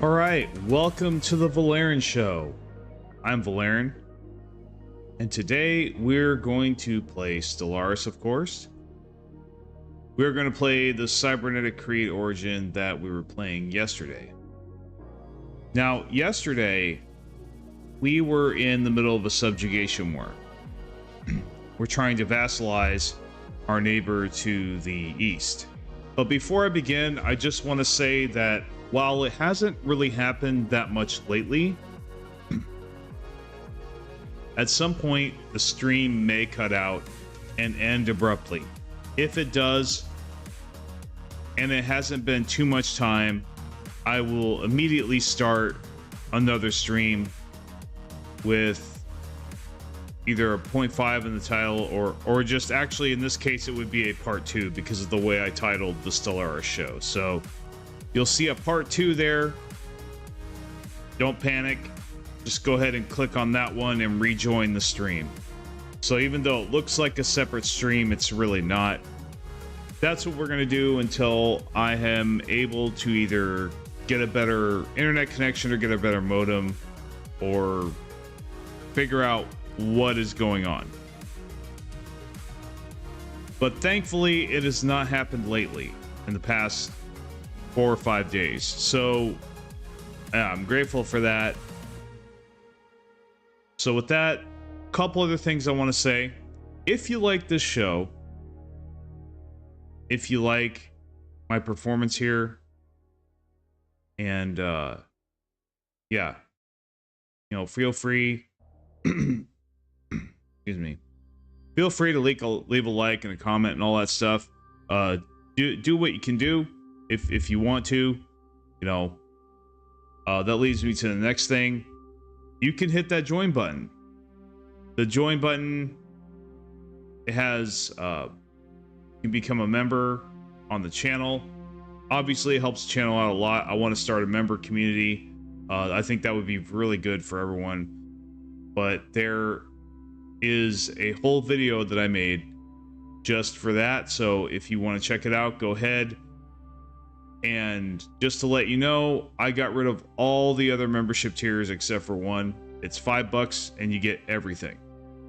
All right, welcome to the Volairen Show. I'm Volairen, and today we're going to play Stellaris, of course. We're going to play the Cybernetic Creed Origin that we were playing yesterday. Now, yesterday, we were in the middle of a subjugation war. We're trying to vassalize our neighbor to the east. But before I begin, I just want to say that while it hasn't really happened that much lately, at some point the stream may cut out and end abruptly. If it does, and it hasn't been too much time, I will immediately start another stream with either a 0.5 in the title or just actually in this case it would be a part 2 because of the way I titled the Stellaris show. So you'll see a part 2 there. Don't panic. Just go ahead and click on that one and rejoin the stream. So even though it looks like a separate stream, it's really not. That's what we're going to do until I am able to either get a better internet connection or get a better modem or figure out what is going on. But thankfully, it has not happened lately in the past 4 or 5 days. So I'm grateful for that. So with that, a couple other things I want to say. If you like this show, if you like my performance here, and yeah, you know, feel free excuse me, feel free to leave a like and a comment and all that stuff. Do what you can do if you want to, you know. That leads me to the next thing. You can hit that join button. The join button, it has you can become a member on the channel. Obviously it helps the channel out a lot. I want to start a member community. I think that would be really good for everyone. But there is a whole video that I made just for that. So if you want to check it out, go ahead. And just to let you know, I got rid of all the other membership tiers except for one. It's $5 and you get everything.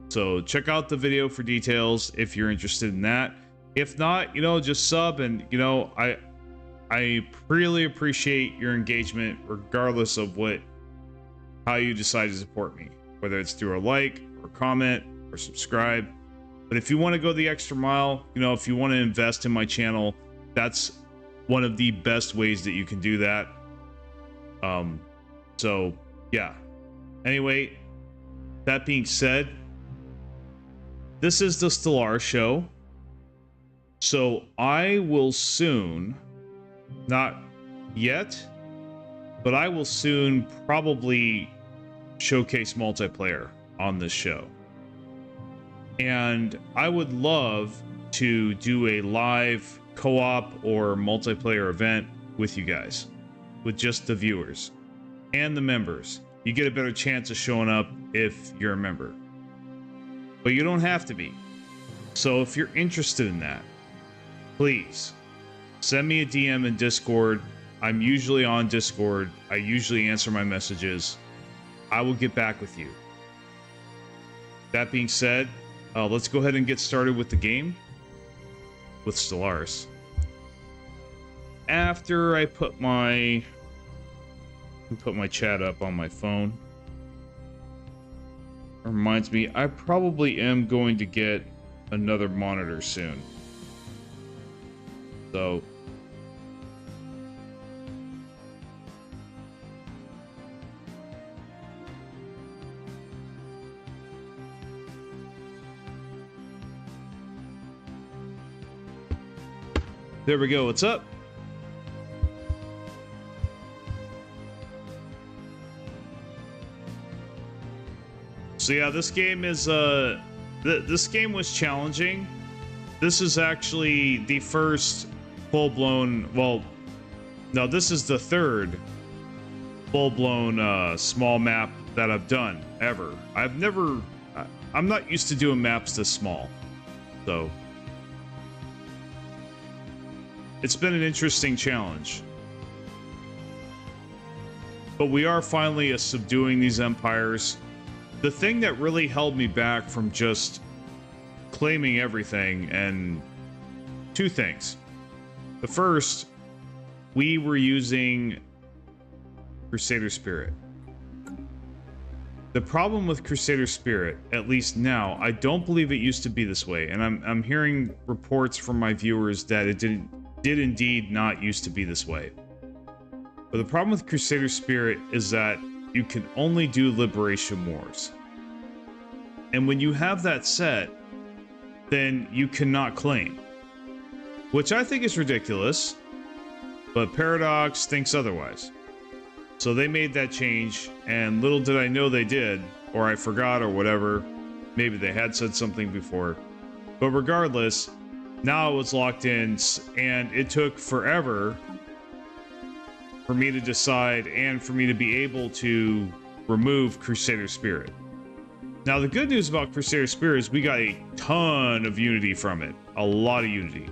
So check out the video for details if you're interested in that. If not, you know, just sub. And you know, I really appreciate your engagement regardless of how you decide to support me, whether it's through a like or comment or subscribe. But if you want to go the extra mile, you know, if you want to invest in my channel, that's one of the best ways that you can do that. So yeah. Anyway, that being said, this is the Stellaris Show. So I will soon, not yet, but I will soon probably showcase multiplayer on this show. And I would love to do a live co-op or multiplayer event with you guys, with just the viewers and the members. You get a better chance of showing up if you're a member, but you don't have to be. So if you're interested in that, please send me a DM in Discord. I'm usually on Discord. I usually answer my messages. I will get back with you. That being said, let's go ahead and get started with the game with Stellaris. After I put my chat up on my phone, it reminds me I probably am going to get another monitor soon. So there we go. What's up? So yeah, this game is this game was challenging. This is actually the first full-blown, well, no, this is the third full-blown small map that I've done ever. I'm not used to doing maps this small. So it's been an interesting challenge. But we are finally subduing these empires. The thing that really held me back from just claiming everything, and two things. The first, we were using Crusader Spirit. The problem with Crusader Spirit, at least now, I don't believe it used to be this way, and I'm hearing reports from my viewers that it did indeed not used to be this way. But the problem with Crusader Spirit is that you can only do Liberation Wars. And when you have that set, then you cannot claim. Which I think is ridiculous, but Paradox thinks otherwise. So they made that change, and little did I know they did, or I forgot or whatever. Maybe they had said something before. But regardless, now it was locked in, and it took forever for me to decide and for me to be able to remove Crusader Spirit. Now, the good news about Crusader Spirit is we got a ton of unity from it. A lot of unity.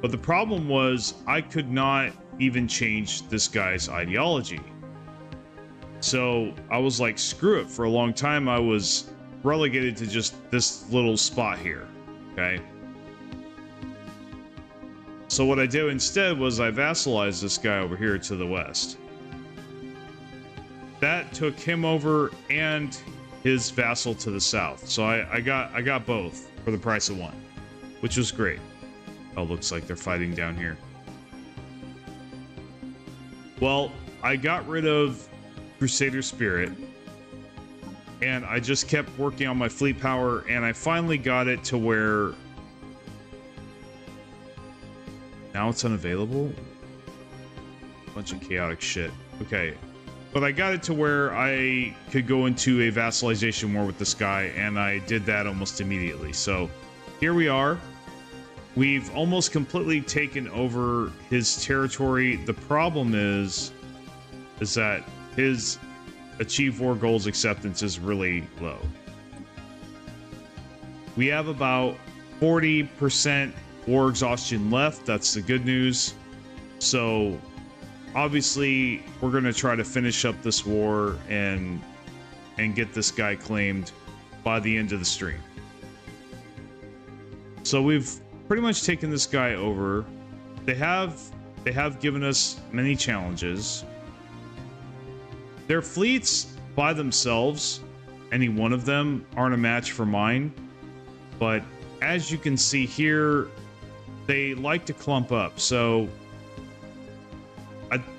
But the problem was I could not even change this guy's ideology. So I was like, screw it. For a long time, I was relegated to just this little spot here. Okay? So what I did instead was I vassalized this guy over here to the west. That took him over and his vassal to the south. So I got both for the price of one, which was great. Oh, looks like they're fighting down here. Well, I got rid of Crusader Spirit, and I just kept working on my fleet power, and I finally got it to where now it's unavailable. Bunch of chaotic shit. Okay. But I got it to where I could go into a vassalization war with this guy, and I did that almost immediately. So here we are. We've almost completely taken over his territory. The problem is that his achieve war goals acceptance is really low. We have about 40% war exhaustion left. That's the good news. So obviously we're going to try to finish up this war and get this guy claimed by the end of the stream. So we've pretty much taken this guy over. They have given us many challenges. Their fleets by themselves, any one of them, aren't a match for mine. But as you can see here, they like to clump up. So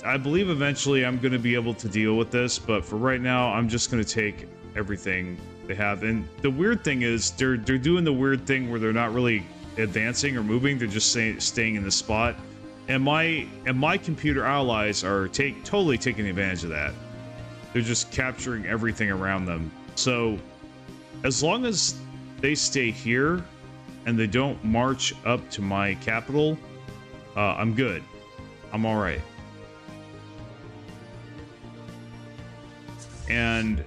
I believe eventually I'm going to be able to deal with this, but for right now, I'm just going to take everything they have. And the weird thing is they're doing the weird thing where they're not really advancing or moving. They're just staying in the spot. And my computer allies are totally taking advantage of that. They're just capturing everything around them. So as long as they stay here and they don't march up to my capital, I'm good. I'm all right. And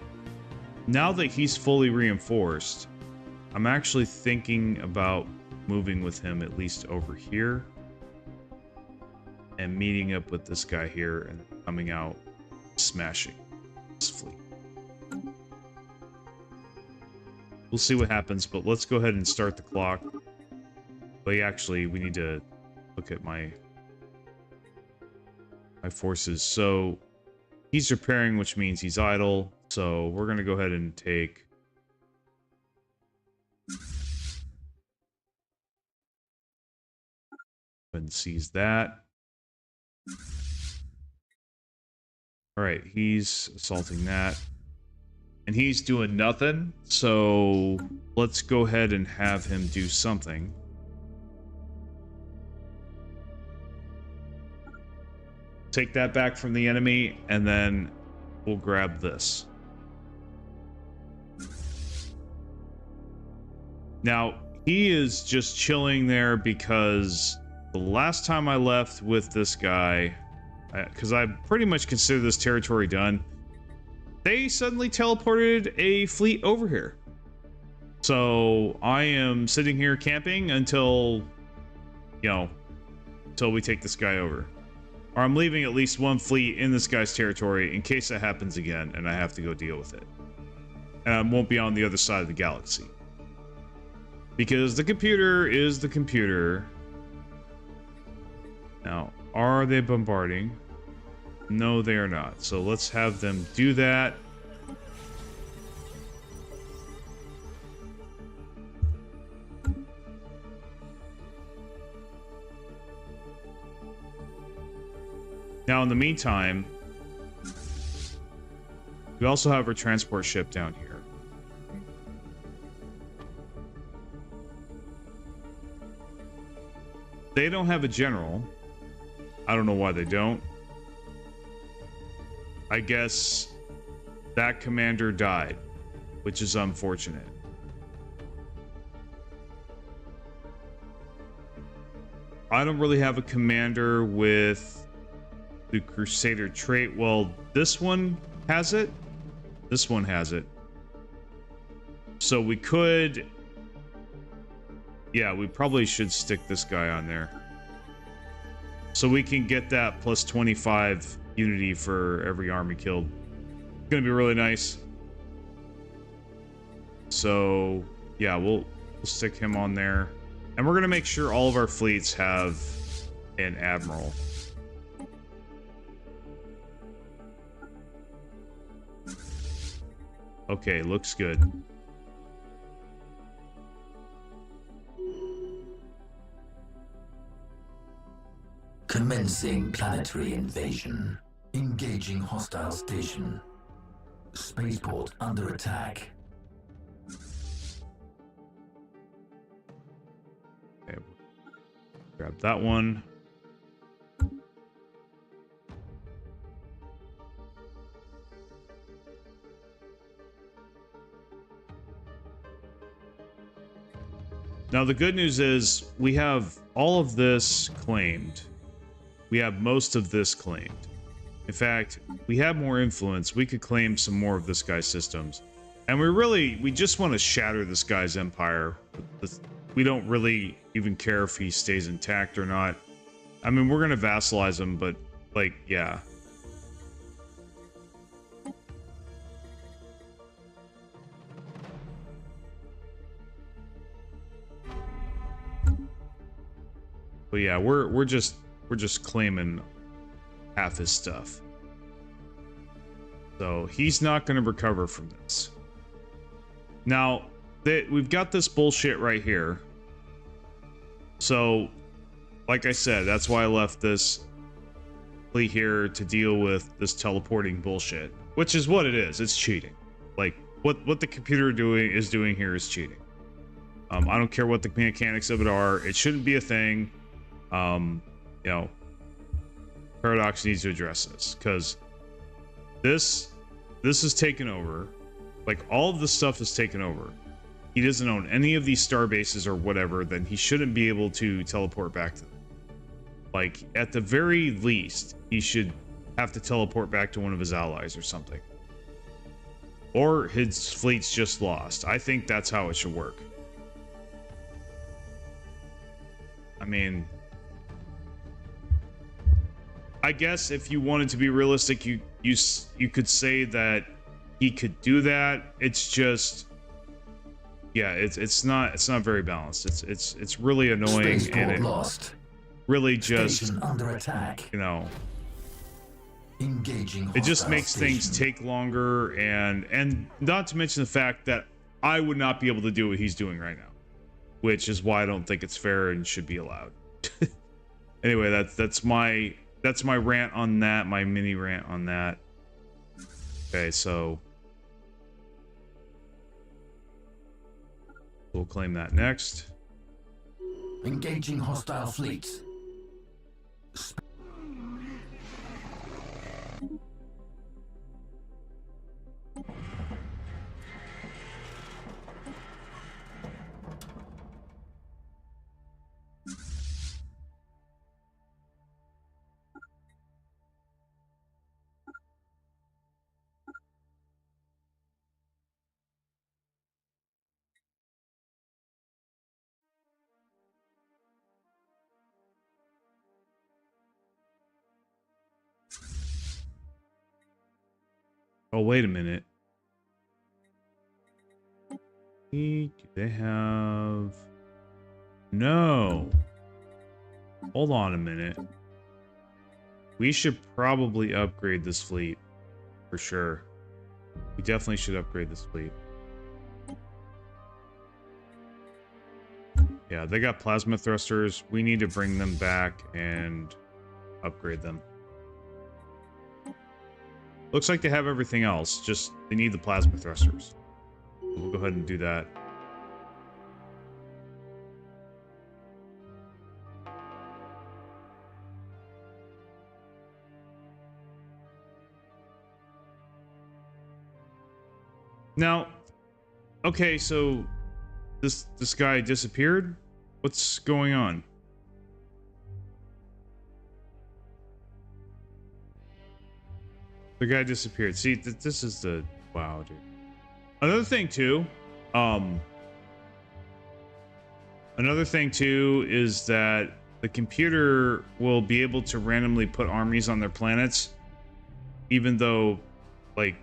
now that he's fully reinforced, I'm actually thinking about moving with him at least over here and meeting up with this guy here and coming out smashing this fleet. We'll see what happens, but let's go ahead and start the clock. But actually, we need to look at my forces. So he's repairing, which means he's idle. So we're going to go ahead and take and seize that. All right, he's assaulting that. And he's doing nothing. So let's go ahead and have him do something. Take that back from the enemy, and then we'll grab this. Now, he is just chilling there because the last time I left with this guy, because I pretty much consider this territory done, they suddenly teleported a fleet over here. So I am sitting here camping until, until we take this guy over. Or I'm leaving at least one fleet in this guy's territory in case that happens again and I have to go deal with it. And I won't be on the other side of the galaxy. Because the computer is the computer. Now, are they bombarding? No, they are not. So let's have them do that. Now, in the meantime, we also have our transport ship down here. They don't have a general. I don't know why they don't. I guess that commander died, which is unfortunate. I don't really have a commander with the Crusader trait. Well, this one has it. This one has it. So we could... Yeah, we probably should stick this guy on there. So we can get that plus 25 unity for every army killed. It's gonna be really nice. So, yeah, we'll stick him on there. And we're gonna make sure all of our fleets have an admiral. Okay, looks good. Commencing planetary invasion. Engaging hostile station. Spaceport under attack. Okay, grab that one. Now the good news is we have all of this claimed. We have most of this claimed. In fact, we have more influence. We could claim some more of this guy's systems. And we just want to shatter this guy's empire. We don't really even care if he stays intact or not. I mean, we're going to vassalize him, but, like, yeah. But yeah, we're just claiming half his stuff. So he's not going to recover from this. Now, we've got this bullshit right here. So, like I said, that's why I left this fleet here to deal with this teleporting bullshit, which is what it is. It's cheating. Like what the computer is doing here is cheating. I don't care what the mechanics of it are. It shouldn't be a thing. You know, Paradox needs to address this because this is taken over. Like, all of this stuff is taken over. He doesn't own any of these star bases or whatever, then he shouldn't be able to teleport back to them. Like, at the very least, he should have to teleport back to one of his allies or something. Or his fleet's just lost. I think that's how it should work. I mean, I guess if you wanted to be realistic, you could say that he could do that. It's just, yeah, it's not very balanced. It's really annoying, and it lost. Really just under attack. You know, engaging. It just makes things take longer, and not to mention the fact that I would not be able to do what he's doing right now, which is why I don't think it's fair and should be allowed. Anyway, that's my rant on that, my mini rant on that. Okay, so we'll claim that next. Engaging hostile fleets. Oh, wait a minute. Do they have... No. Hold on a minute. We should probably upgrade this fleet. For sure. We definitely should upgrade this fleet. Yeah, they got plasma thrusters. We need to bring them back and upgrade them. Looks like they have everything else. Just, they need the plasma thrusters. We'll go ahead and do that. Now, okay, so this guy disappeared? What's going on? The guy disappeared. See, this is the... Wow, dude. Another thing, too. Another thing, too, is that the computer will be able to randomly put armies on their planets, even though, like,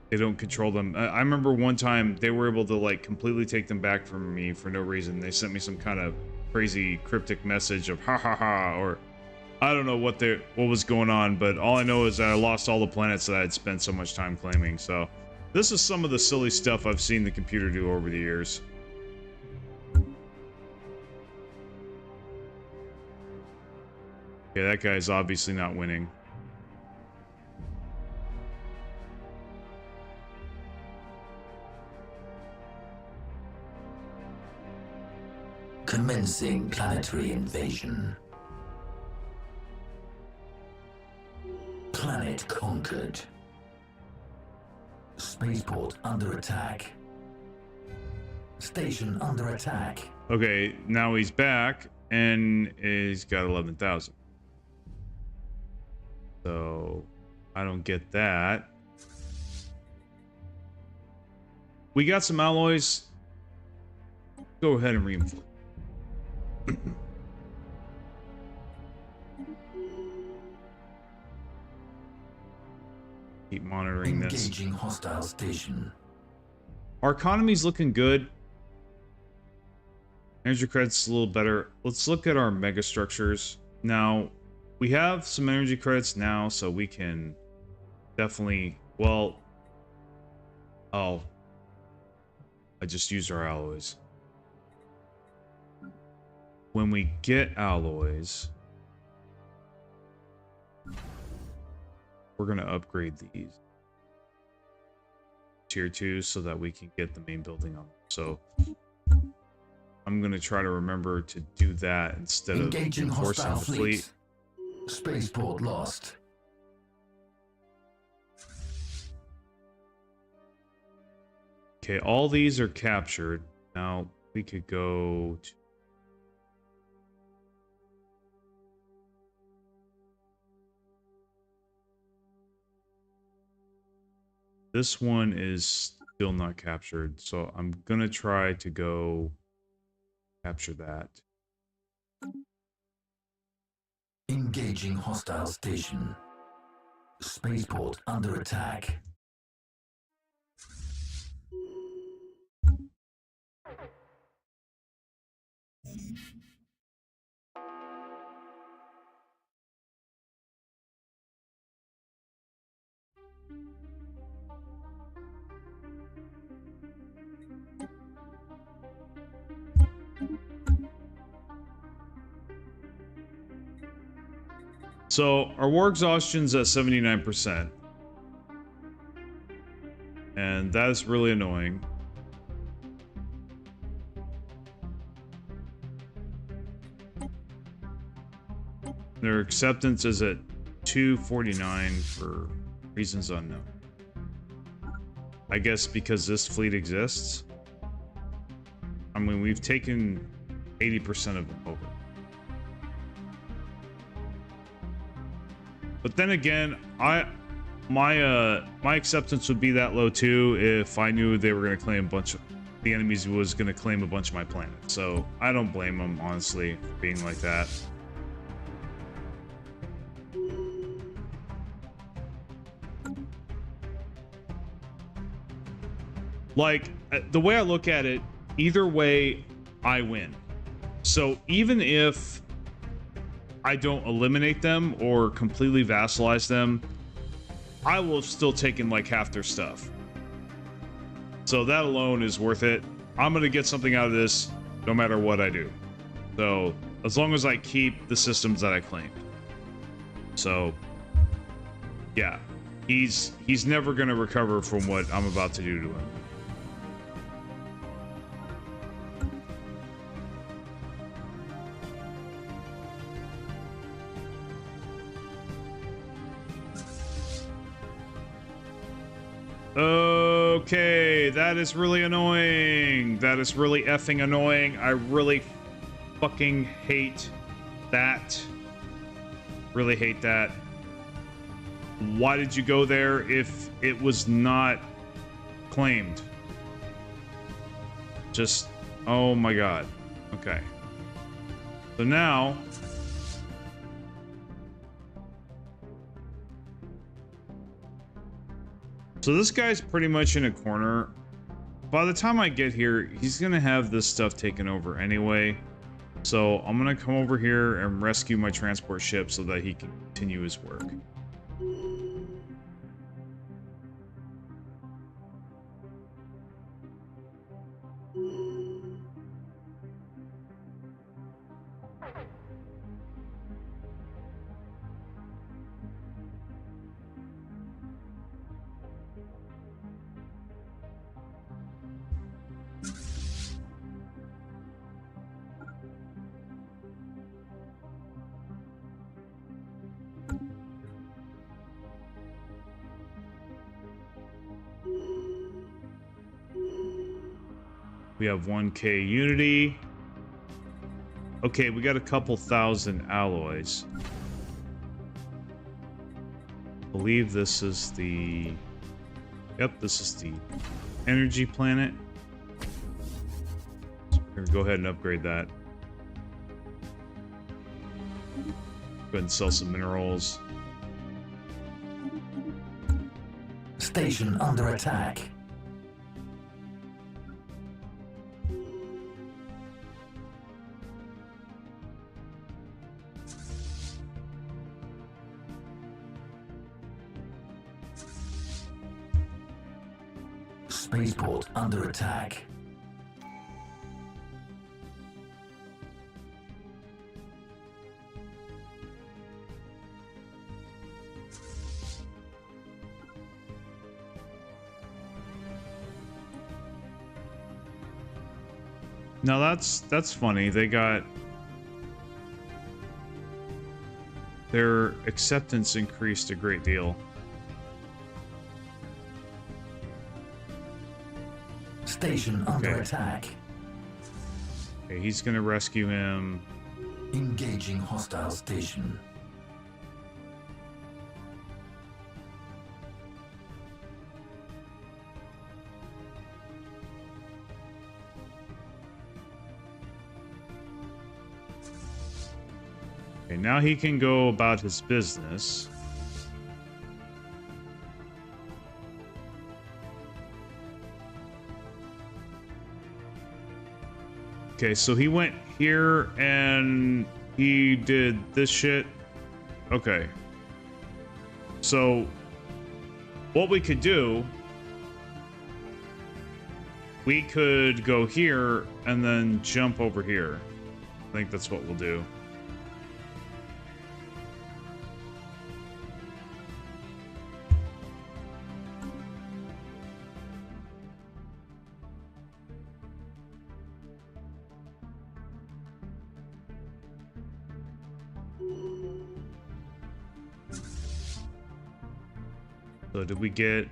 they don't control them. I remember one time they were able to, like, completely take them back from me for no reason. They sent me some kind of crazy cryptic message of ha ha ha, or I don't know what was going on, but all I know is that I lost all the planets that I had spent so much time claiming. So this is some of the silly stuff I've seen the computer do over the years. Okay, that guy's obviously not winning. Commencing planetary invasion. Planet conquered. Spaceport under attack. Station under attack. Okay, now he's back, and he's got 11,000. So, I don't get that. We got some alloys. Go ahead and reinforce. Keep monitoring this. Engaging hostile station. Our economy's looking good. Energy credits a little better. Let's look at our mega structures. Now, we have some energy credits now, so we can definitely, well, oh, I just used our alloys. When we get alloys, we're going to upgrade these tier 2 so that we can get the main building on. So I'm going to try to remember to do that instead of enforcing the fleet. Spaceport lost. Okay, all these are captured. Now we could go to... This one is still not captured, so I'm gonna try to go capture that. Engaging hostile station. Spaceport under attack. So our war exhaustion's at 79%. And that is really annoying. Their acceptance is at 249 for reasons unknown. I guess because this fleet exists. I mean, we've taken 80% of them over. But then again, my acceptance would be that low too if I knew they were going to claim a bunch of the enemies was going to claim a bunch of my planets. So I don't blame them, honestly, for being like that. Like, the way I look at it, either way, I win. So even if I don't eliminate them or completely vassalize them, I will have still taken like half their stuff. So that alone is worth it. I'm going to get something out of this no matter what I do. So as long as I keep the systems that I claimed. So yeah, he's never going to recover from what I'm about to do to him. Okay, that is really annoying. That is really effing annoying. I really fucking hate that. Really hate that. Why did you go there if it was not claimed? Just, oh my god. Okay. So now... So this guy's pretty much in a corner. By the time I get here, he's gonna have this stuff taken over anyway. So I'm gonna come over here and rescue my transport ship so that he can continue his work. We have 1K Unity. Okay, we got a couple thousand alloys. I believe this is the... Yep, this is the energy planet. So we're gonna go ahead and upgrade that. Go ahead and sell some minerals. Station under attack. Spaceport under attack. Now that's funny. They got their acceptance increased a great deal. Station under attack. Okay, he's gonna rescue him. Engaging hostile station. Okay, now he can go about his business. Okay, so he went here and he did this shit. Okay. So what we could do, we could go here and then jump over here. I think that's what we'll do. So did we get...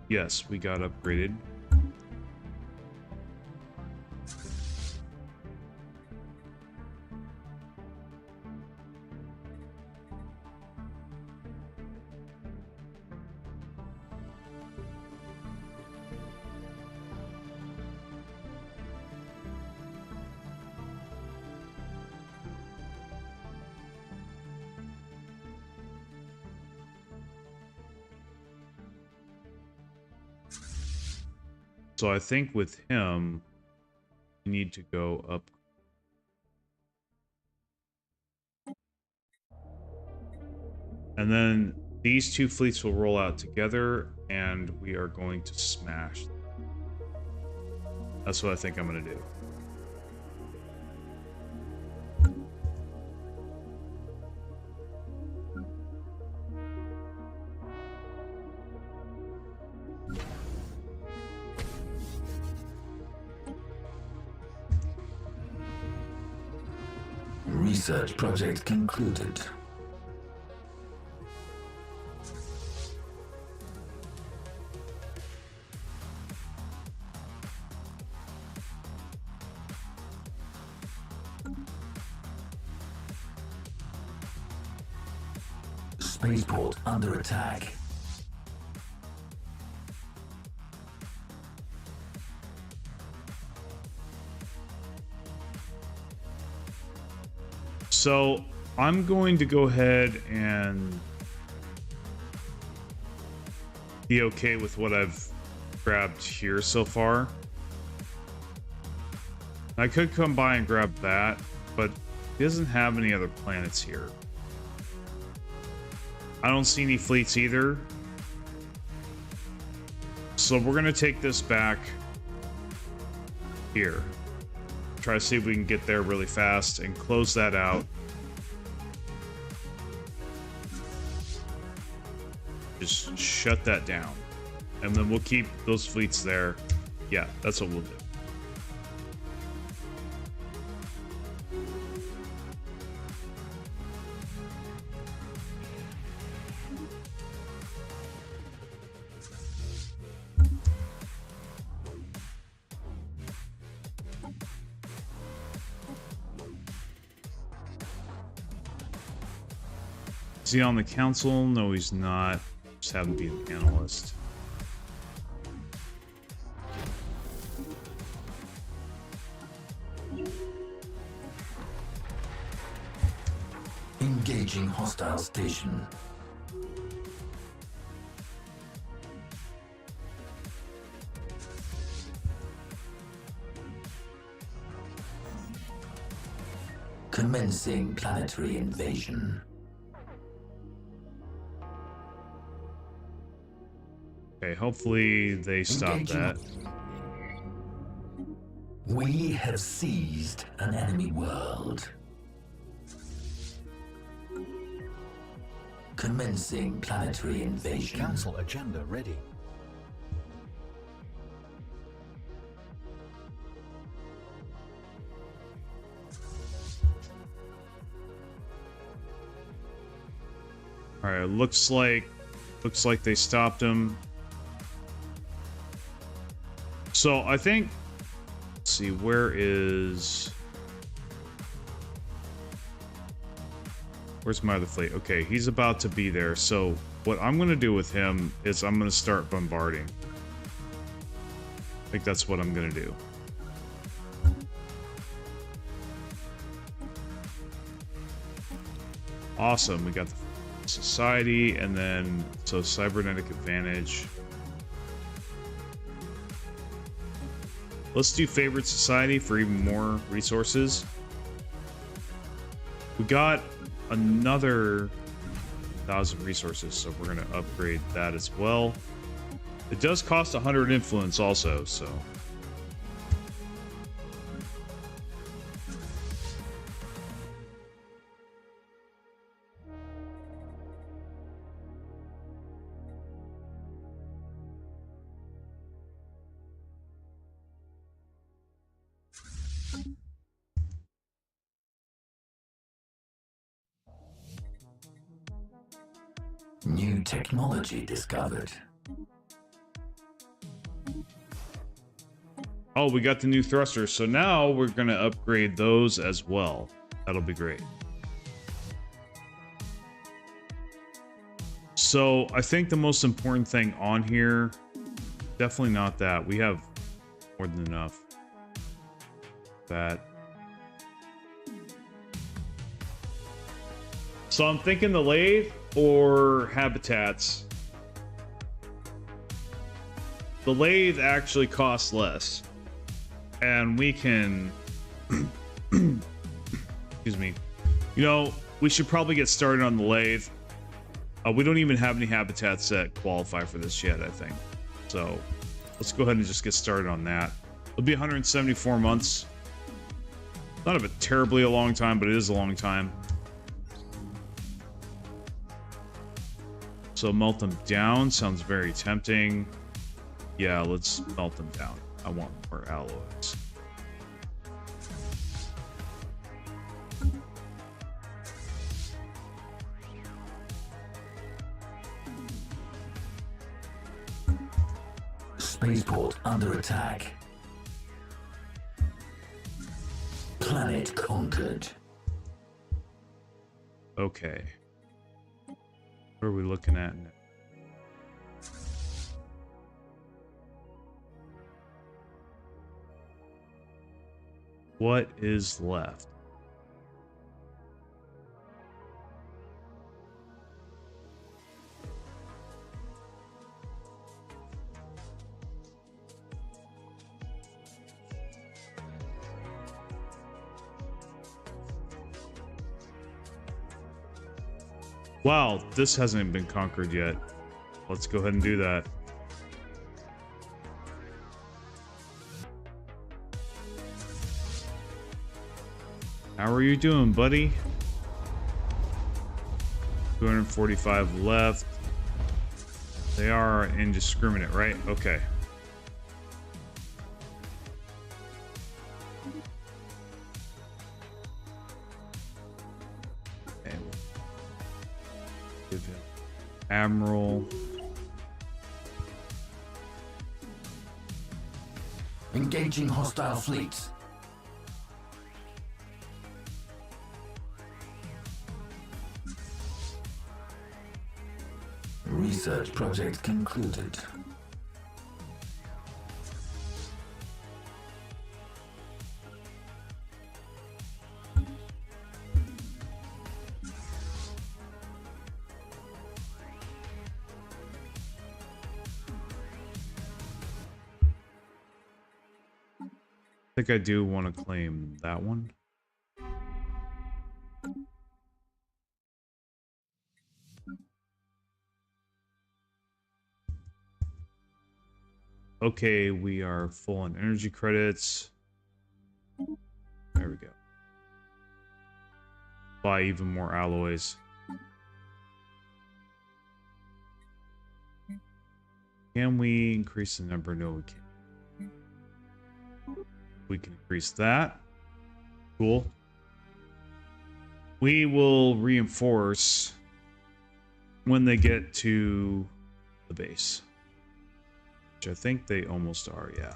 Yes, we got upgraded. So I think with him, we need to go up. And then these two fleets will roll out together, and we are going to smash. That's what I think I'm going to do. Research project concluded. Spaceport under attack. So I'm going to go ahead and be okay with what I've grabbed here so far. I could come by and grab that, but he doesn't have any other planets here. I don't see any fleets either. So we're going to take this back here. Try to see if we can get there really fast and close that out. Just shut that down. And then we'll keep those fleets there. Yeah, that's what we'll do. Is he on the council? No, he's not. Just have him be an analyst. Engaging hostile station. Commencing planetary invasion. Okay, hopefully they stop that. We have seized an enemy world. Commencing planetary invasion. Council agenda ready. All right, looks like they stopped him. So I think, let's see, where's my other fleet? Okay, he's about to be there. So what I'm going to do with him is I'm going to start bombarding. I think that's what I'm going to do. Awesome, we got the society, and then, so cybernetic advantage. Let's do favorite society for even more resources. We got another 1,000 resources, so we're going to upgrade that as well. It does cost 100 influence also, so. New technology discovered. Oh, we got the new thrusters, so now we're going to upgrade those as well. That'll be great. So I think the most important thing on here, definitely not that. We have more than enough. That. So I'm thinking the lathe or habitats. the lathe actually costs less, and we can excuse me, you know, we should probably get started on the lathe. We don't even have any habitats that qualify for this yet, I think. So let's go ahead and just get started on that. It'll be 174 months. Not a terribly a long time, but it is a long time. So melt them down sounds very tempting. Yeah, let's melt them down. I want more alloys. Spaceport under attack. Planet conquered. Okay. What are we looking at now? What is left? Wow, this hasn't been conquered yet. Let's go ahead and do that. How are you doing, buddy? 245 left. They are indiscriminate, right? Okay. Okay. Give him Admiral. Engaging hostile fleets. Research project concluded. I think I do want to claim that one. Okay, we are full on energy credits. There we go. Buy even more alloys. Can we increase the number? No, we can't. We can increase that. Cool. We will reinforce when they get to the base. Which I think they almost are, yeah.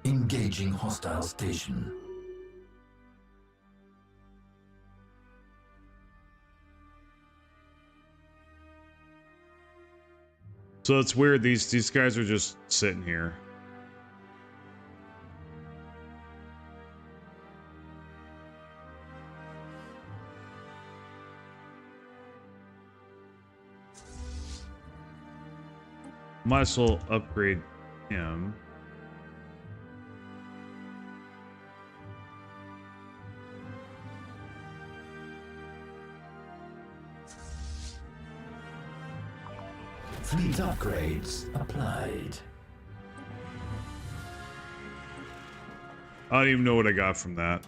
Engaging hostile station. So it's weird, these guys are just sitting here. Might as well upgrade him. Fleet upgrades applied. I don't even know what I got from that.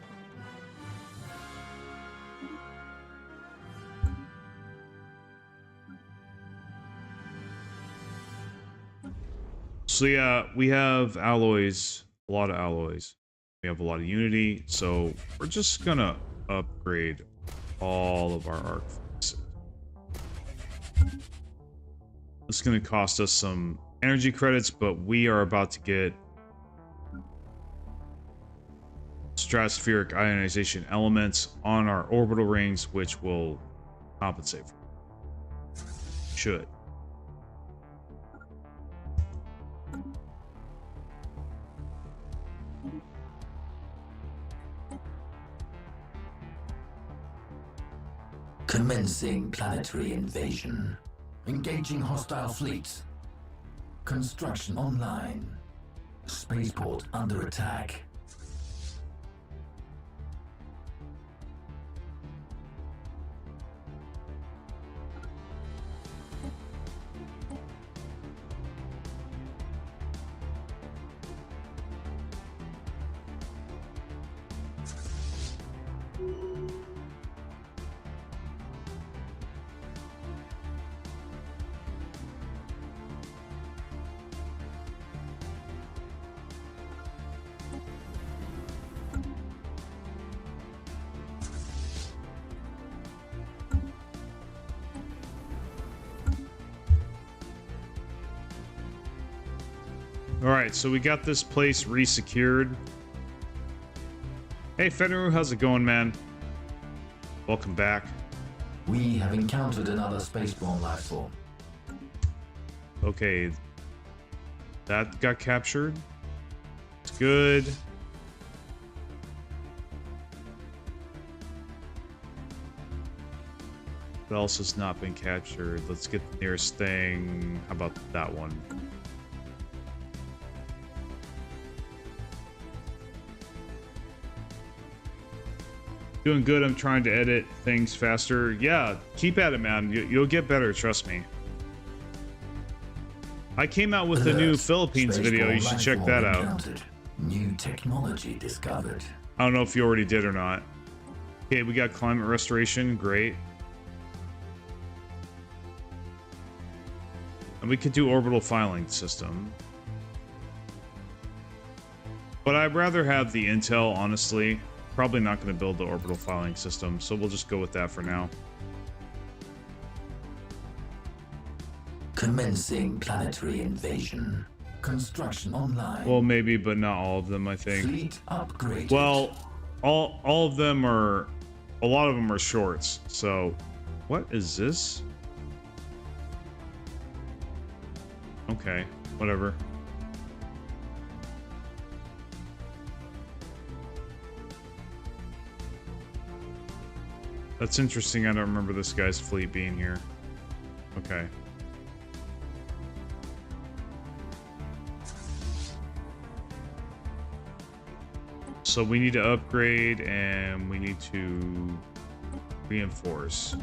So yeah, we have alloys, a lot of alloys. We have a lot of unity, so we're just gonna upgrade all of our arc fleets. It's gonna cost us some energy credits, but we are about to get stratospheric ionization elements on our orbital rings, which will compensate for it. Should. Commencing planetary invasion. Engaging hostile fleets. Construction online. Spaceport under attack. Alright, so we got this place resecured. Hey Fenru, how's it going, man? Welcome back. We have encountered another spaceborne life form. Okay. That got captured. It's good. What else has not been captured? Let's get the nearest thing. How about that one? Doing good. I'm trying to edit things faster. Yeah, keep at it, man. You'll get better, trust me. I came out with a new Philippines video. You should check that out. New technology discovered. I don't know if you already did or not. Okay, we got climate restoration. Great. And we could do orbital filing system. But I'd rather have the intel, honestly. Probably not going to build the orbital filing system, so we'll just go with that for now. Commencing planetary invasion. Construction online. Well, maybe, but not all of them, I think. Fleet upgrade. Well, all of them are... A lot of them are shorts, so... What is this? Okay, whatever. That's interesting. I don't remember this guy's fleet being here. Okay. So we need to upgrade and we need to reinforce.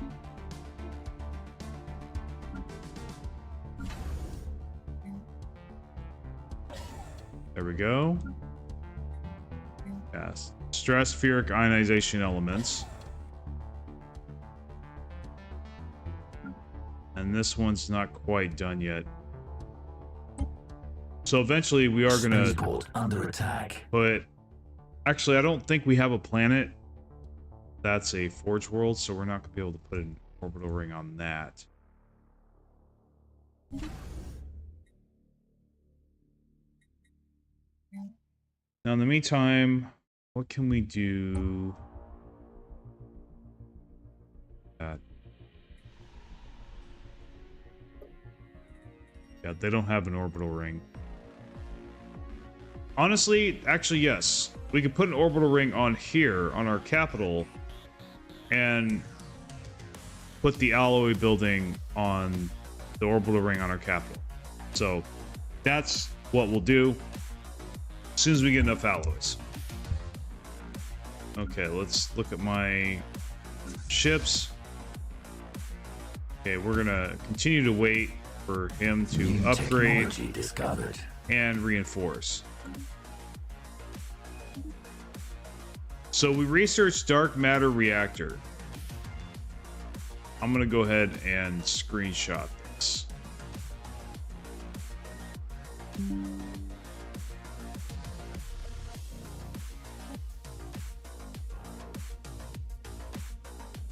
There we go. Yes. Stratospheric ionization elements. And this one's not quite done yet. So eventually we are gonna under attack. But actually I don't think we have a planet that's a forge world, so we're not gonna be able to put an orbital ring on that. Now in the meantime, what can we do? Yeah, they don't have an orbital ring. Honestly, actually, yes. We could put an orbital ring on here, on our capital, and put the alloy building on the orbital ring on our capital. So, that's what we'll do as soon as we get enough alloys. Okay, let's look at my ships. Okay, we're gonna continue to wait for him to upgrade and reinforce. So we researched dark matter reactor. I'm gonna go ahead and screenshot this.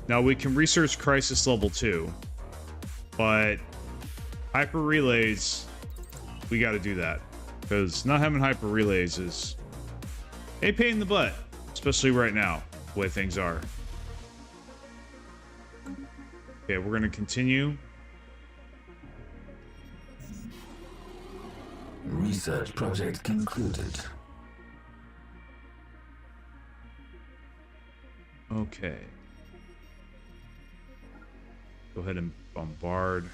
Now we can research crisis level 2, but hyper relays, we got to do that because not having hyper relays is a pain in the butt, especially right now, the way things are. Okay, we're going to continue. Research project concluded. Okay. Go ahead and bombard.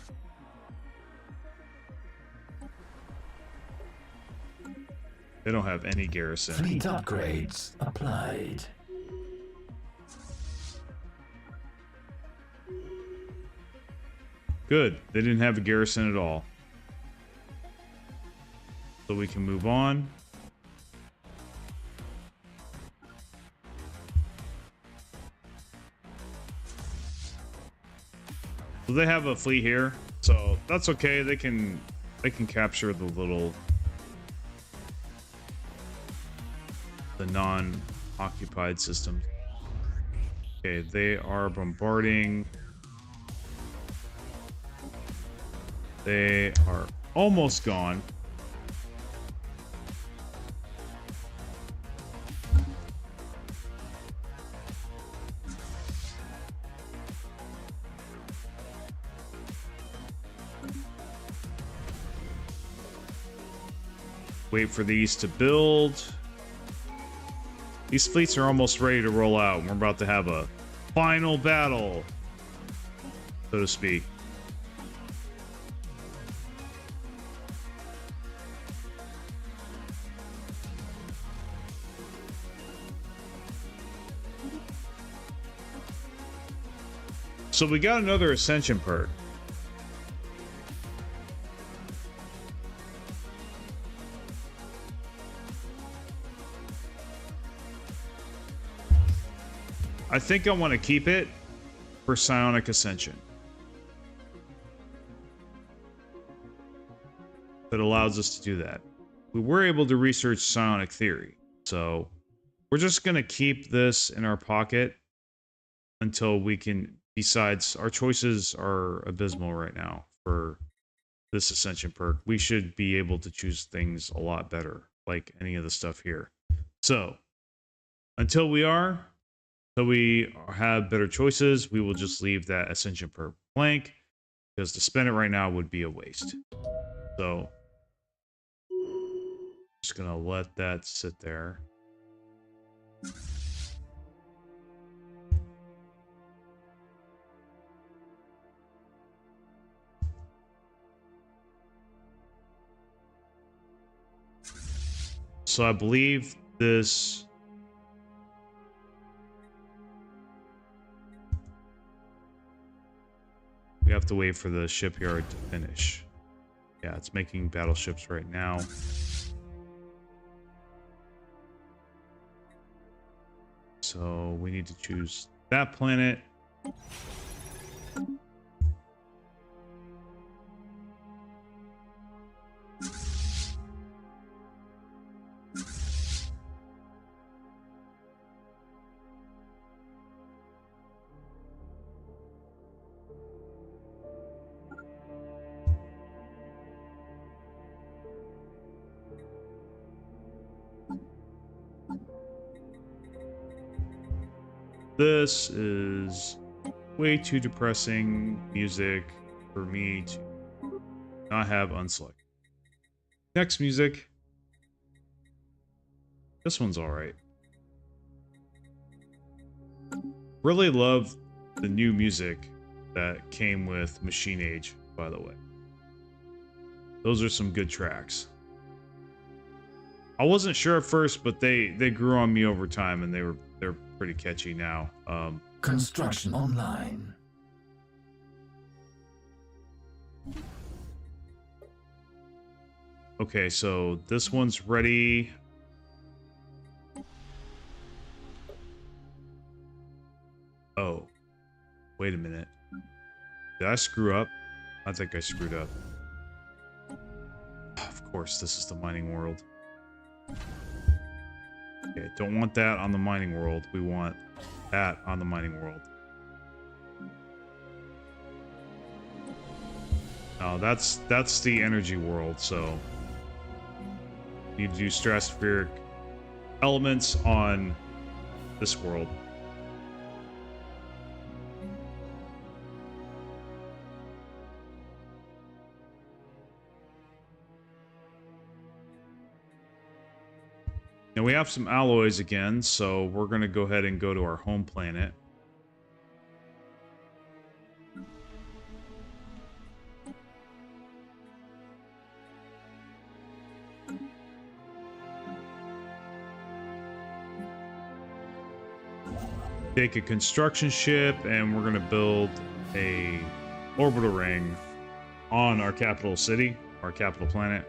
They don't have any garrison. Fleet upgrades applied. Good. They didn't have a garrison at all. So we can move on. So they have a fleet here, so that's okay. They can capture the non-occupied systems. Okay, they are bombarding. They are almost gone. Wait for these to build. These fleets are almost ready to roll out. We're about to have a final battle, so to speak. So we got another Ascension perk. I think I want to keep it for Psionic Ascension. That allows us to do that. We were able to research psionic theory, so we're just going to keep this in our pocket until we can. Besides, our choices are abysmal right now for this Ascension perk. We should be able to choose things a lot better, like any of the stuff here. So, until we have better choices, we will just leave that Ascension perk blank, because to spend it right now would be a waste. So, just gonna let that sit there. So I believe this... We have to wait for the shipyard to finish. Yeah, it's making battleships right now. So we need to choose that planet. This is way too depressing music for me to not have unselected. Next music. This one's alright. Really love the new music that came with Machine Age, by the way. Those are some good tracks. I wasn't sure at first, but they grew on me over time, and they're pretty catchy now. Construction online. Okay, so this one's ready. Oh, wait a minute. Did I screw up? I think I screwed up. Of course, this is the mining world. Okay, don't want that on the mining world. We want that on the mining world. No, that's the energy world, so you need to do stratospheric elements on this world. Now we have some alloys again, so we're going to go ahead and go to our home planet. take a construction ship, and we're gonna build a orbital ring on our capital city, our capital planet.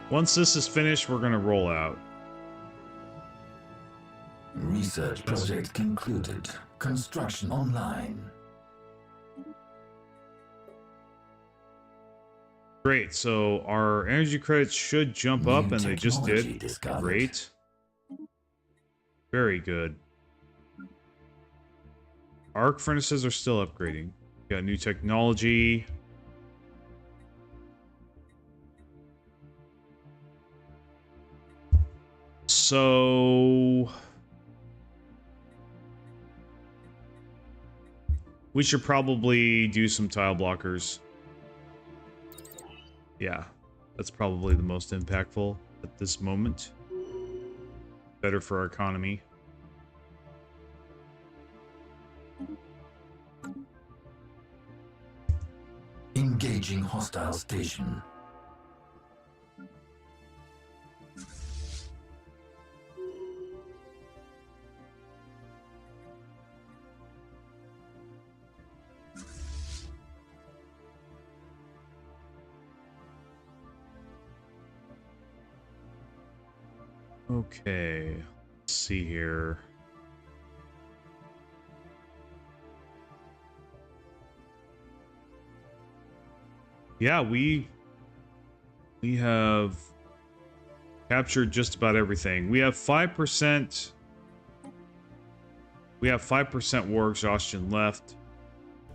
Once this is finished, we're gonna roll out. Research project concluded. Construction online. Great, so our energy credits should jump up, and they just did. Discovered. Great. Very good. Arc furnaces are still upgrading. Got new technology. So we should probably do some tile blockers. Yeah, that's probably the most impactful at this moment. Better for our economy. Engaging hostile station. Okay, let's see here. Yeah, we have captured just about everything. We have 5%. We have 5% war exhaustion left.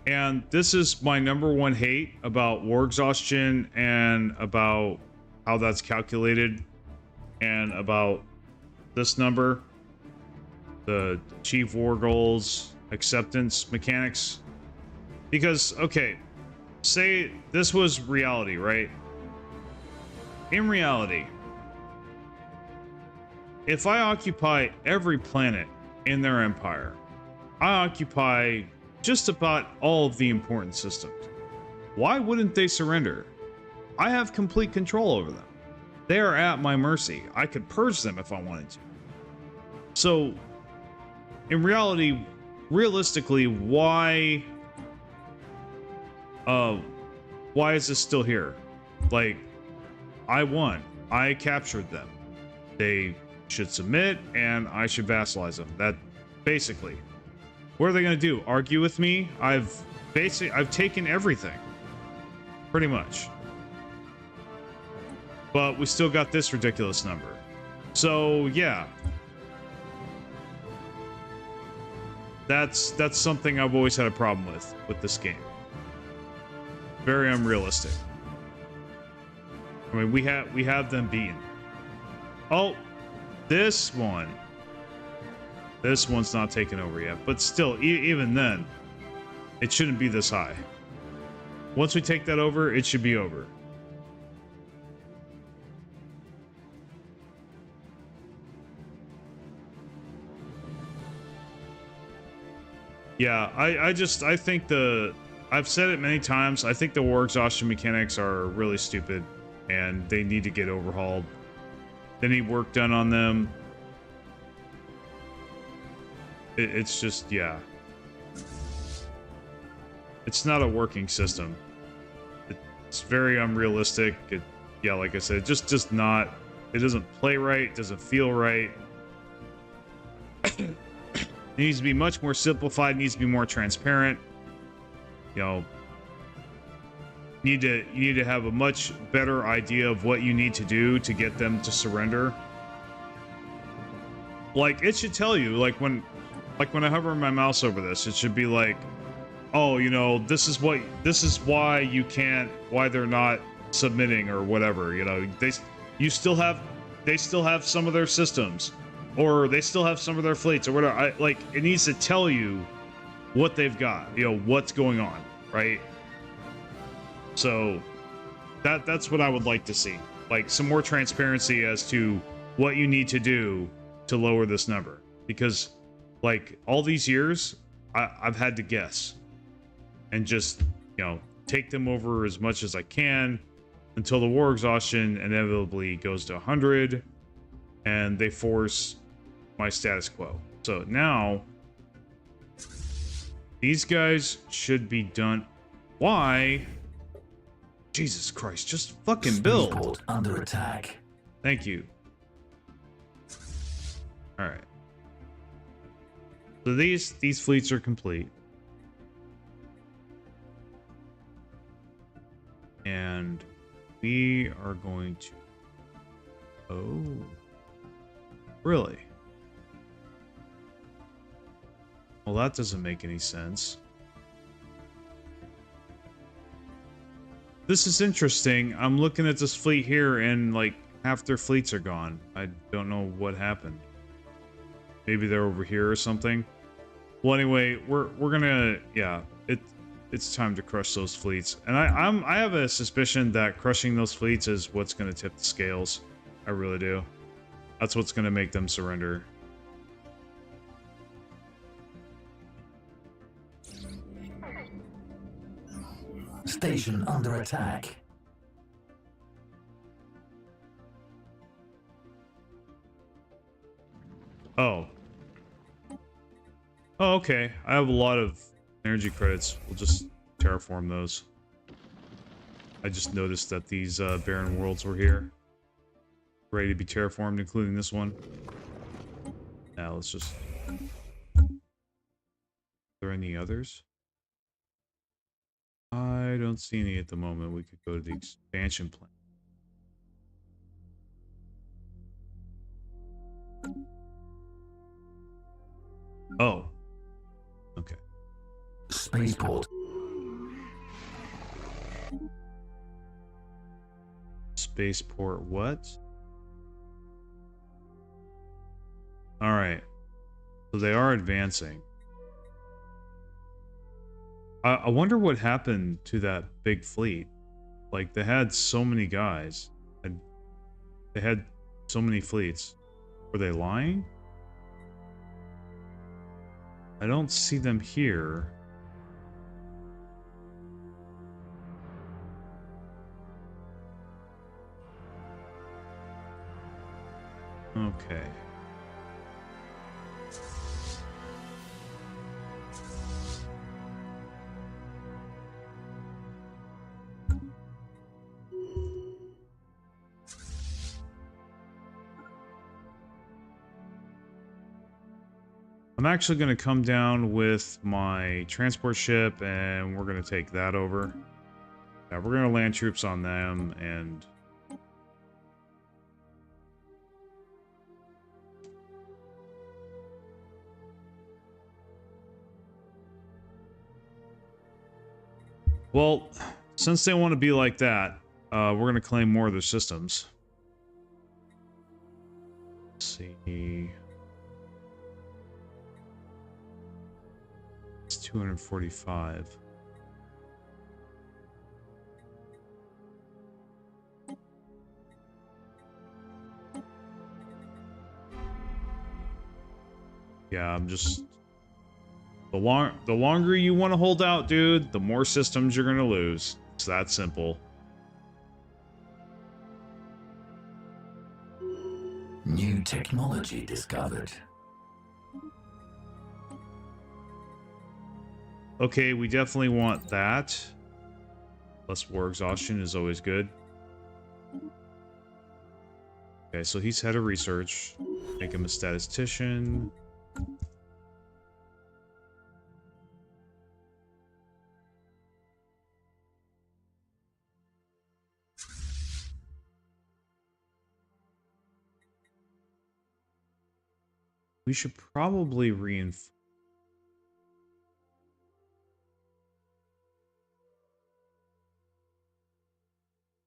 And this is my #1 hate about war exhaustion and about how that's calculated and about this number, the achieve war goals, acceptance mechanics. Because, okay, say this was reality, right? In reality, if I occupy every planet in their empire, I occupy just about all of the important systems. Why wouldn't they surrender? I have complete control over them. They are at my mercy. I could purge them if I wanted to. So, in reality, realistically, why is this still here? Like, I won. I captured them. They should submit, and I should vassalize them. That, basically. What are they going to do? Argue with me? I've taken everything. Pretty much. But we still got this ridiculous number. So, yeah. That's something I've always had a problem with this game. Very unrealistic. I mean, we have them beaten. Oh, this one's not taken over yet, but still, even then, it shouldn't be this high. Once we take that over, it should be over. Yeah, I think I've said it many times, I think the war exhaustion mechanics are really stupid, and they need to get overhauled. They need work done on them. It's just, yeah. It's not a working system. It's very unrealistic. Yeah, like I said, it just does not, it doesn't play right, it doesn't feel right. It needs to be much more simplified, it needs to be more transparent. You know, you need to have a much better idea of what you need to do to get them to surrender. Like, it should tell you, like when I hover my mouse over this, it should be like, oh, you know, this is why you can't, why they're not submitting or whatever. You know, they still have some of their systems, or they still have some of their fleets or whatever. Like, it needs to tell you what they've got, you know, what's going on, right? So that's what I would like to see, like some more transparency as to what you need to do to lower this number, because like all these years I've had to guess and just, you know, take them over as much as I can until the war exhaustion inevitably goes to 100 and they force my status quo. So now these guys should be done. Why? Jesus Christ, just fucking build. Spaceport under attack. Thank you. All right. So these fleets are complete. And we are going to... Oh. Really? Well, that doesn't make any sense. This is interesting. I'm looking at this fleet here and like half their fleets are gone. I don't know what happened. Maybe they're over here or something. Well, anyway, we're gonna, yeah, it's time to crush those fleets. And I have a suspicion that crushing those fleets is what's gonna tip the scales. I really do. That's what's gonna make them surrender. Station under attack. Oh. Oh, okay. I have a lot of energy credits. We'll just terraform those. I just noticed that these barren worlds were here. Ready to be terraformed, including this one. Now, let's just... Are there any others? I don't see any at the moment. We could go to the expansion plan. Oh. Okay. Spaceport. Spaceport what? Alright. So they are advancing. I wonder what happened to that big fleet. Like, they had so many guys. And they had so many fleets. Were they lying? I don't see them here. Okay. I'm actually going to come down with my transport ship and we're going to take that over. Yeah, we're going to land troops on them and... Well, since they want to be like that, we're going to claim more of their systems. Let's see... 245. Yeah, I'm just... The longer you want to hold out, dude, the more systems you're going to lose. It's that simple. New technology discovered. Okay, we definitely want that. Less war exhaustion is always good. Okay, so he's head of research. Make him a statistician. We should probably reinforce.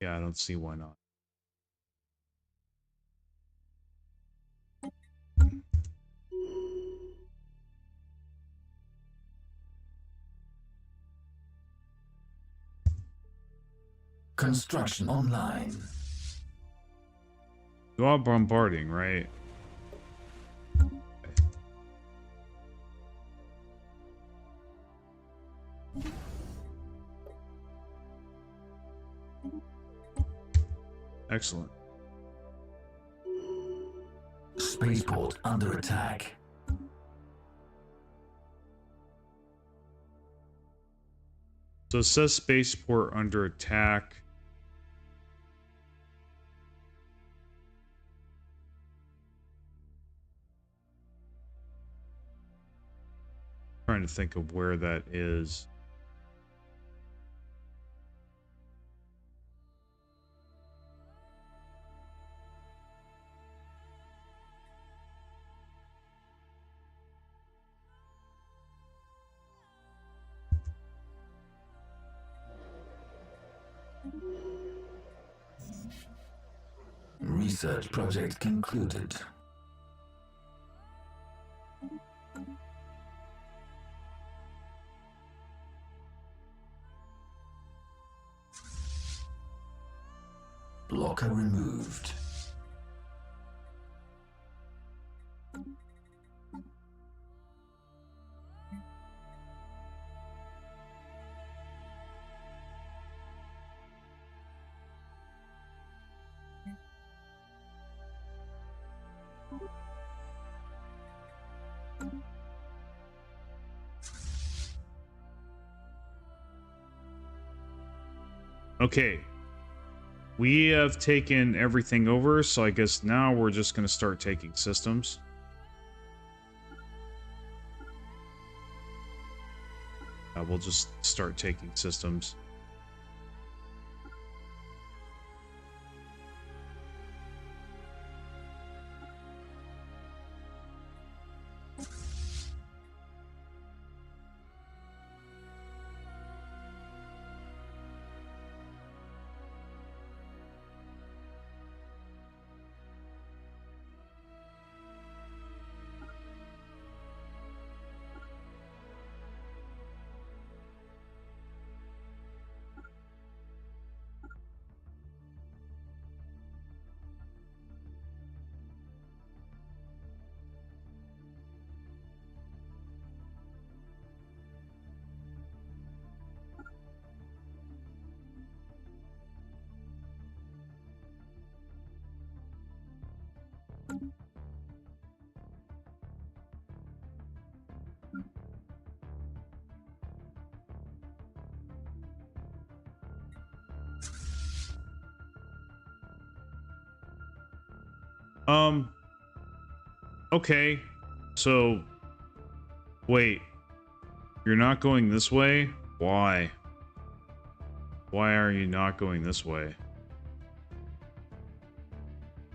Yeah, I don't see why not. Construction online. You are bombarding, right? Okay. Excellent. Spaceport under attack. So it says spaceport under attack. Trying to think of where that is. Research project concluded. Blocker removed. Okay. We have taken everything over, so I guess now we're just going to start taking systems. We'll just start taking systems. Okay. So, wait. You're not going this way? Why? Why are you not going this way?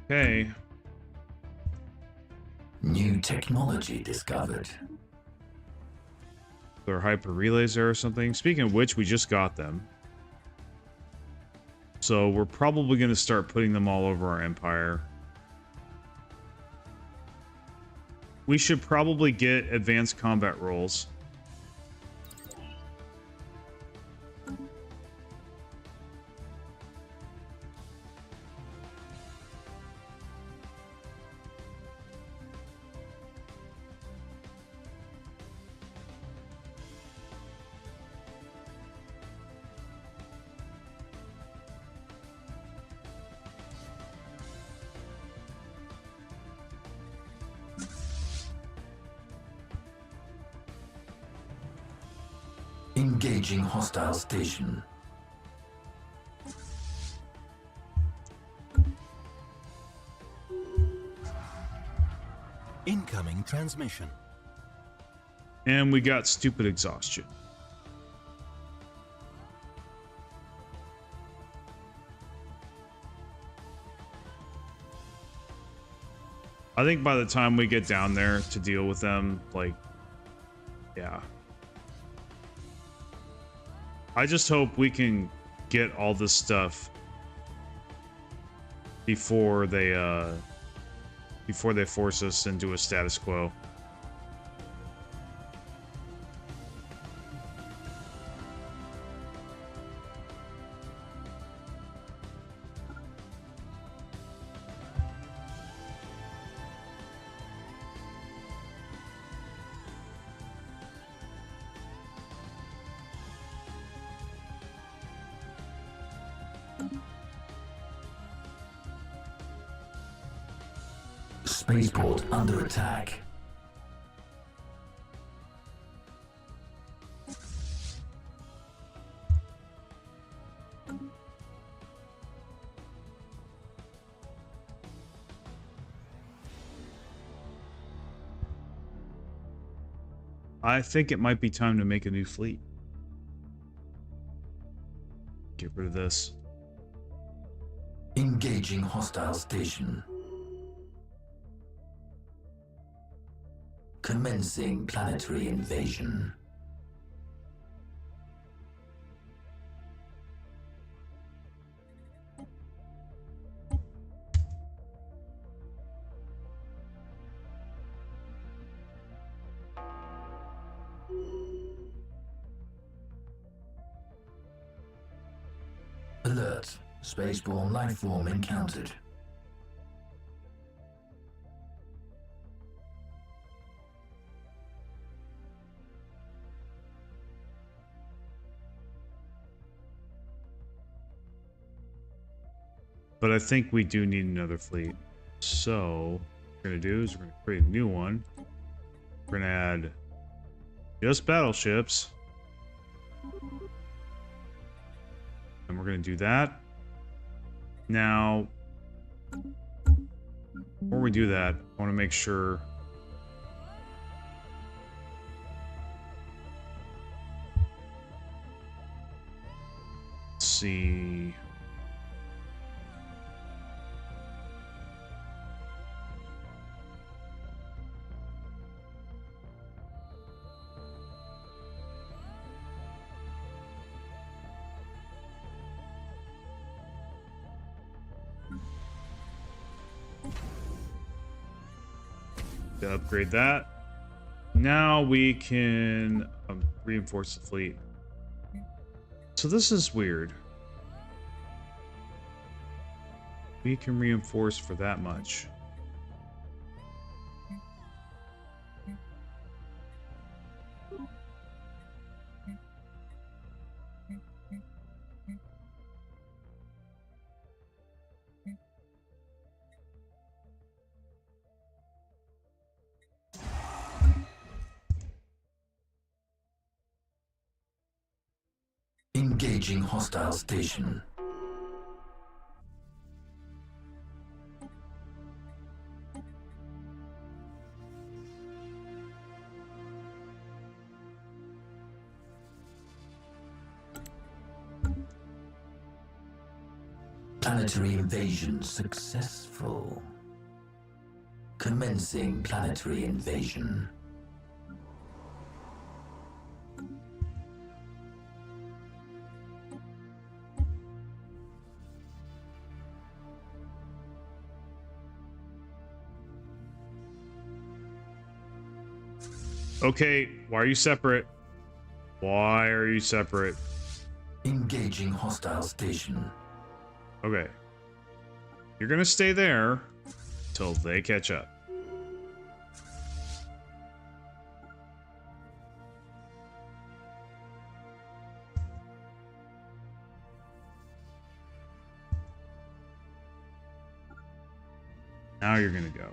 Okay. New technology discovered. There are hyper relays there or something. Speaking of which, we just got them. So we're probably going to start putting them all over our empire. We should probably get advanced combat roles. Engaging hostile station. Incoming transmission. And we got stupid exhaustion. I think by the time we get down there to deal with them, like, yeah. I just hope we can get all this stuff before they force us into a status quo. Spaceport under attack. I think it might be time to make a new fleet. Get rid of this. Engaging hostile station. Commencing planetary invasion. Alert. Spaceborne lifeform encountered. But I think we do need another fleet. So, what we're going to do is we're going to create a new one. We're going to add just battleships. And we're going to do that. Now, before we do that, I want to make sure... Let's see... to upgrade that. Now we can reinforce the fleet. So this is weird. We can reinforce for that much. Engaging hostile station. Planetary invasion successful. Commencing planetary invasion. Okay, why are you separate? Why are you separate? Engaging hostile station. Okay. You're gonna stay there till they catch up. Now you're gonna go.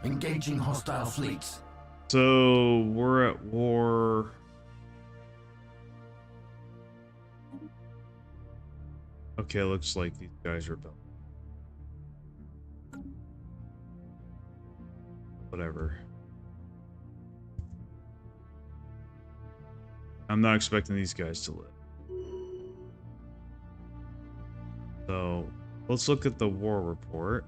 Engaging hostile fleets. So we're at war. Okay, looks like these guys are built. Whatever. I'm not expecting these guys to live. So let's look at the war report.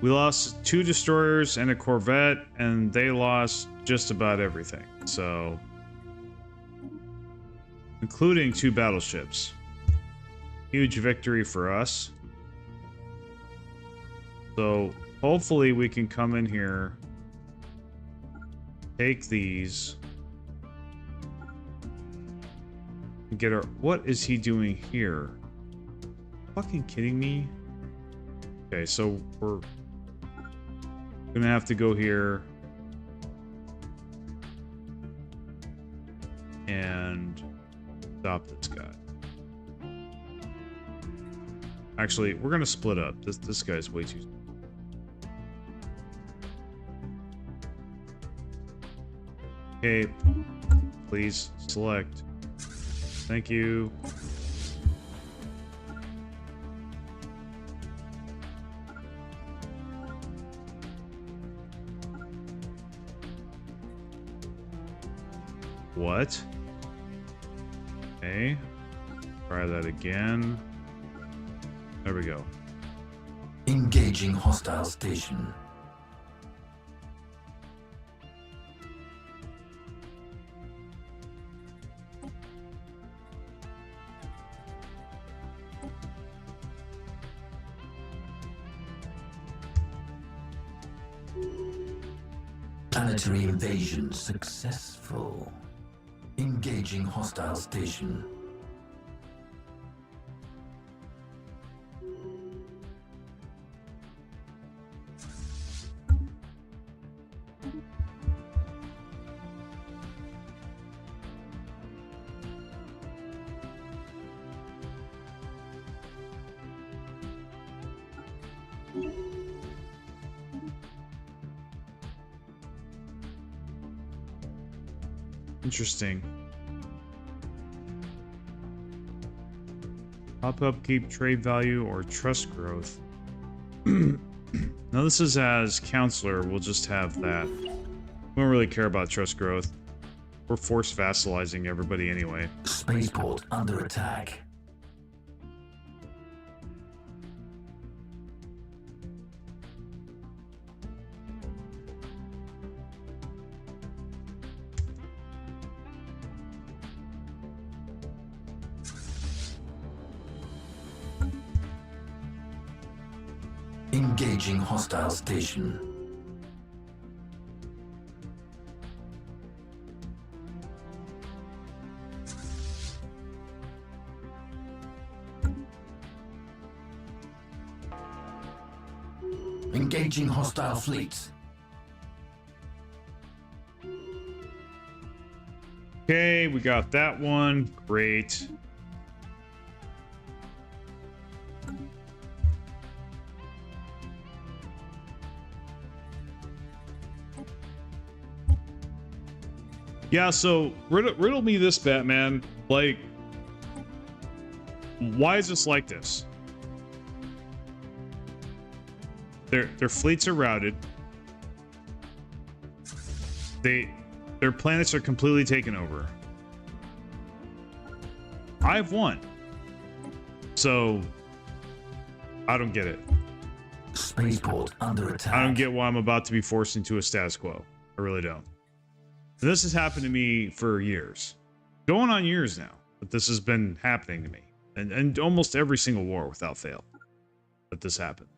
We lost 2 destroyers and a corvette, and they lost just about everything. So, including 2 battleships. Huge victory for us. So, hopefully we can come in here, take these, and get our... What is he doing here? Fucking kidding me? Okay, so we're gonna have to go here and stop this guy. Actually, we're gonna split up. This guy's way too. Okay, please select. Thank you. What? Okay. Try that again. There we go. Engaging hostile station. Planetary invasion successful. Engaging hostile station. Interesting. Top upkeep, trade value, or trust growth. Now this is as counselor, we'll just have that. We don't really care about trust growth. We're force vassalizing everybody anyway. Spaceport under attack. Engaging hostile station. Engaging hostile fleets. Okay, we got that one. Great. Yeah, so riddle me this, Batman. Like, why is this like this? Their fleets are routed. Their planets are completely taken over. I've won. So I don't get it. Spaceport under attack. I don't get why I'm about to be forced into a status quo. I really don't. This has happened to me for years. Going on years now. But this has been happening to me. And almost every single war without fail. But this happened.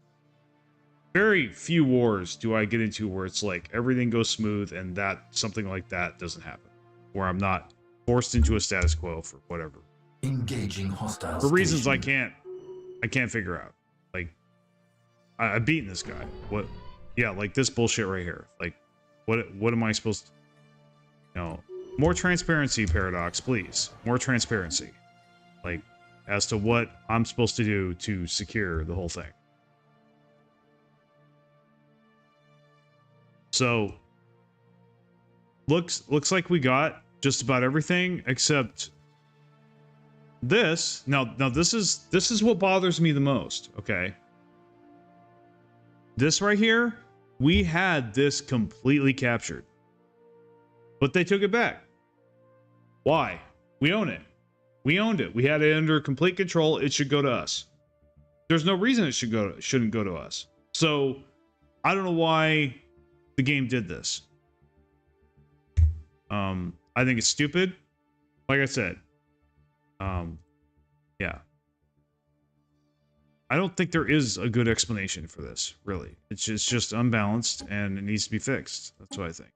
Very few wars do I get into where it's like everything goes smooth and that something like that doesn't happen. Where I'm not forced into a status quo for whatever. Engaging hostile for reasons station. I can't figure out. Like I've beaten this guy. What yeah, like this bullshit right here. Like what am I supposed to more transparency, Paradox, please. More transparency. Like, as to what I'm supposed to do to secure the whole thing. So, looks like we got just about everything except this. Now this is what bothers me the most, okay? This right here, we had this completely captured. But they took it back. Why? We own it. We owned it. We had it under complete control. It should go to us. There's no reason it shouldn't go to us. So I don't know why the game did this. I think it's stupid. Like I said. Yeah. I don't think there is a good explanation for this, really. It's just unbalanced and it needs to be fixed. That's what I think.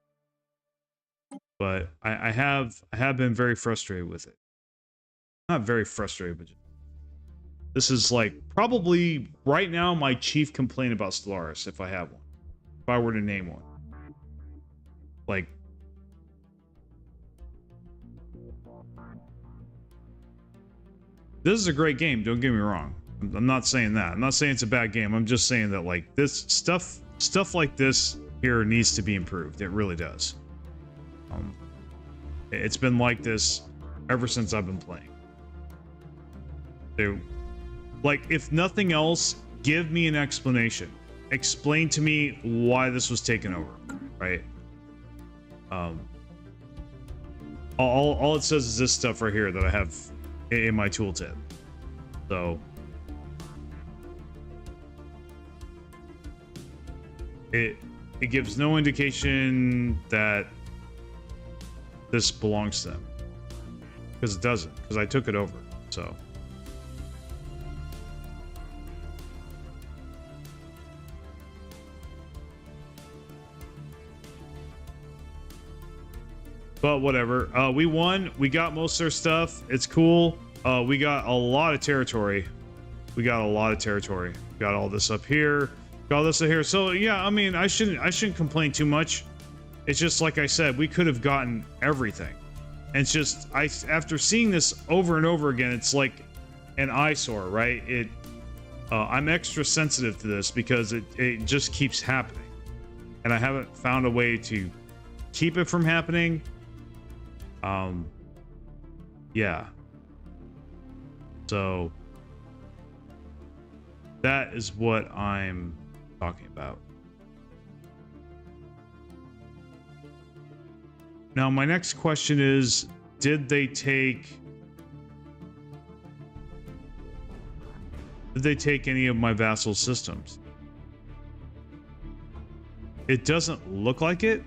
But I have been very frustrated with it. Not very frustrated, but this is like probably right now my chief complaint about Stellaris, if I have one. If I were to name one. Like, this is a great game, don't get me wrong. I'm not saying that. I'm not saying it's a bad game. I'm just saying that like this stuff like this here needs to be improved. It really does. It's been like this ever since I've been playing. Dude, like if nothing else, give me an explanation. Explain to me why this was taken over, right? All it says is this stuff right here that I have in my tooltip. So it gives no indication that this belongs to them, because it doesn't, because I took it over. So but whatever. We won. We got most of their stuff. It's cool. We got a lot of territory. Got all this up here. Got all this up here. So yeah, I mean, I shouldn't complain too much. It's just like I said, we could have gotten everything. And it's just after seeing this over and over again, it's like an eyesore, right? I'm extra sensitive to this because it just keeps happening, and I haven't found a way to keep it from happening. Yeah. So that is what I'm talking about. Now, my next question is, did they take any of my vassal systems? It doesn't look like it.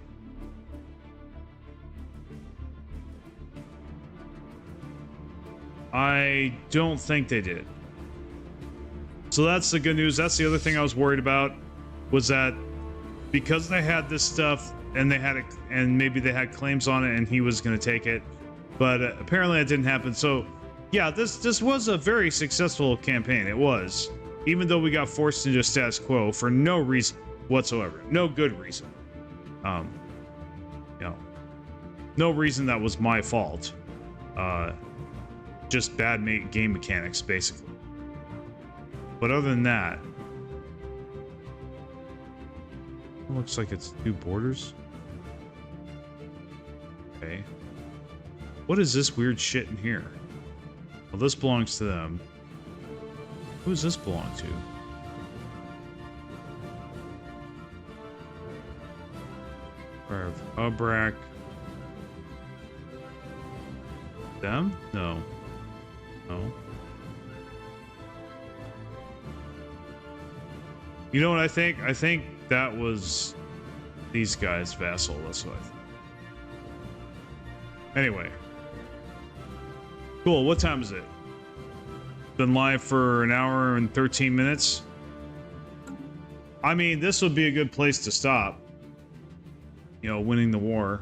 I don't think they did. So that's the good news. That's the other thing I was worried about, was that because they had this stuff and they had it, and maybe they had claims on it and he was going to take it, but apparently that didn't happen. So yeah, this was a very successful campaign. It was, even though we got forced into status quo for no reason whatsoever, no good reason. You know, no reason that was my fault. Just bad game mechanics, basically. But other than that, it looks like it's 2 borders. Okay. What is this weird shit in here? Well, this belongs to them. Who does this belong to? Fire of Ubrak. Them? No. No. You know what I think? I think that was these guys' vassal. That's what I think. Anyway. Cool. What time is it? Been live for an hour and 13 minutes. I mean, this would be a good place to stop. You know, winning the war.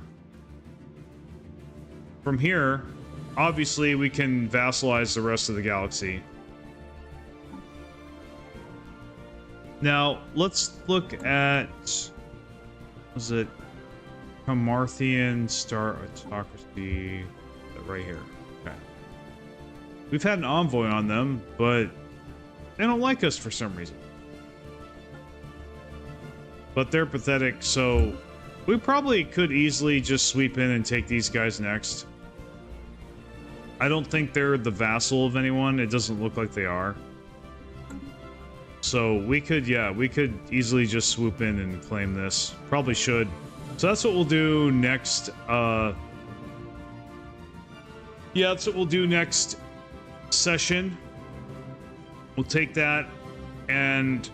From here, obviously, we can vassalize the rest of the galaxy. Now, let's look at... Was it Hamarthian Star Autocracy? Right here. Okay. We've had an envoy on them, but they don't like us for some reason. But they're pathetic, so we probably could easily just sweep in and take these guys next. I don't think they're the vassal of anyone. It doesn't look like they are. So we could, yeah, we could easily just swoop in and claim this. Probably should. So that's what we'll do next. Yeah, that's what we'll do next session. We'll take that, and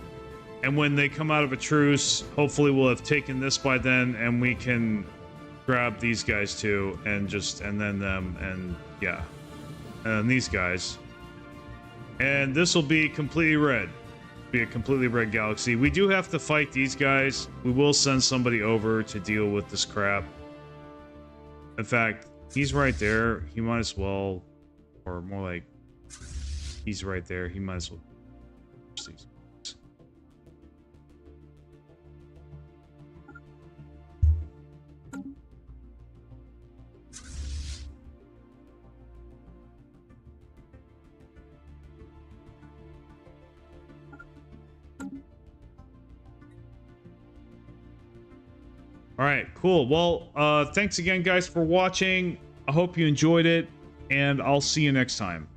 when they come out of a truce, hopefully we'll have taken this by then, and we can grab these guys too, and then them, and yeah, and these guys, and this will be completely red. Be a completely red galaxy. We do have to fight these guys. We will send somebody over to deal with this crap. In fact, he's right there. He might as well, or more like, he's right there. He might as well. All right, cool. Well, thanks again, guys, for watching. I hope you enjoyed it, and I'll see you next time.